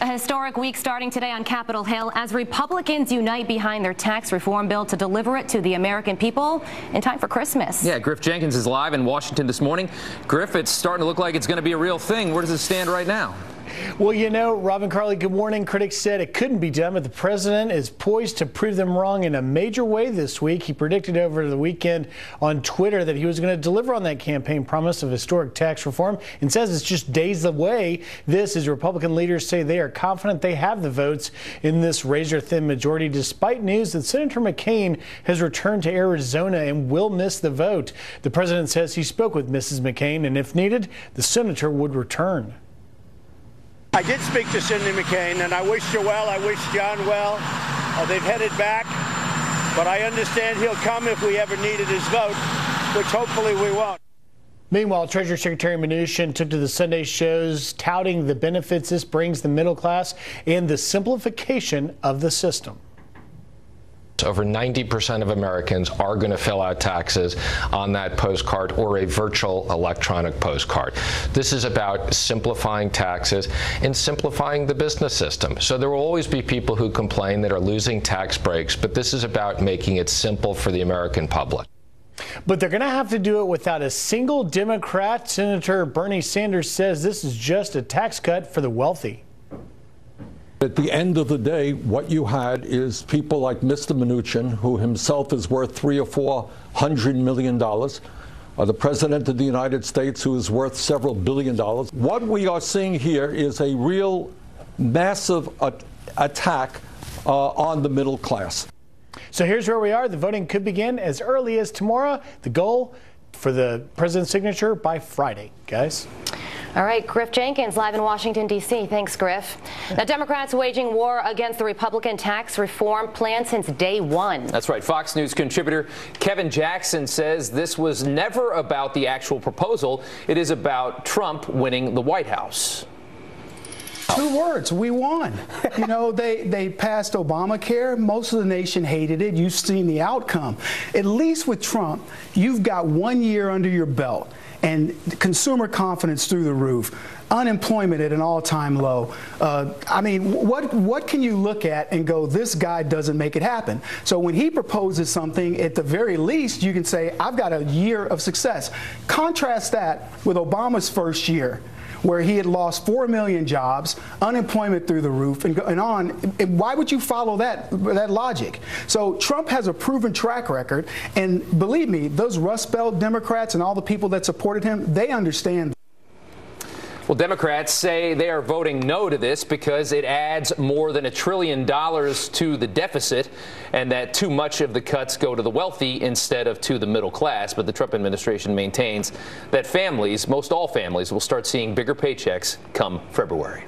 A historic week starting today on Capitol Hill as Republicans unite behind their tax reform bill to deliver it to the American people in time for Christmas. Yeah, Griff Jenkins is live in Washington this morning. Griff, it's starting to look like it's going to be a real thing. Where does it stand right now? Well, you know, Rob and Carly, good morning. Critics said it couldn't be done, but the president is poised to prove them wrong in a major way this week. He predicted over the weekend on Twitter that he was going to deliver on that campaign promise of historic tax reform and says it's just days away. This is Republican leaders say they are confident they have the votes in this razor-thin majority, despite news that Senator McCain has returned to Arizona and will miss the vote. The president says he spoke with Mrs. McCain, and if needed, the senator would return. I did speak to Senator McCain, and I wish her well. I wish John well. They've headed back, but I understand he'll come if we ever needed his vote, which hopefully we won't. Meanwhile, Treasury Secretary Mnuchin took to the Sunday shows touting the benefits this brings the middle class and the simplification of the system. Over 90% of Americans are going to fill out taxes on that postcard or a virtual electronic postcard. This is about simplifying taxes and simplifying the business system. So there will always be people who complain that are losing tax breaks, but this is about making it simple for the American public. But they're going to have to do it without a single Democrat. Senator Bernie Sanders says this is just a tax cut for the wealthy. At the end of the day, what you had is people like Mr. Mnuchin, who himself is worth $300 or $400 million, the President of the United States, who is worth several $billion. What we are seeing here is a real massive attack on the middle class. So here's where we are. The voting could begin as early as tomorrow. The goal for the president's signature by Friday, guys. All right, Griff Jenkins live in Washington, D.C. Thanks, Griff. Now, Democrats waging war against the Republican tax reform plan since day one. That's right. Fox News contributor Kevin Jackson says this was never about the actual proposal. It is about Trump winning the White House. 2 words, we won. You know, they passed Obamacare. Most of the nation hated it. You've seen the outcome. At least with Trump, you've got 1 year under your belt. And consumer confidence through the roof, unemployment at an all-time low. I mean, what can you look at and go, this guy doesn't make it happen? So when he proposes something, at the very least, you can say, I've got a year of success. Contrast that with Obama's first year, where he had lost 4 million jobs, unemployment through the roof, and on. Why would you follow that logic? So Trump has a proven track record, and believe me, those Rust Belt Democrats and all the people that supported him, they understand. Well, Democrats say they are voting no to this because it adds more than $1 trillion to the deficit and that too much of the cuts go to the wealthy instead of to the middle class. But the Trump administration maintains that families, most all families, will start seeing bigger paychecks come February.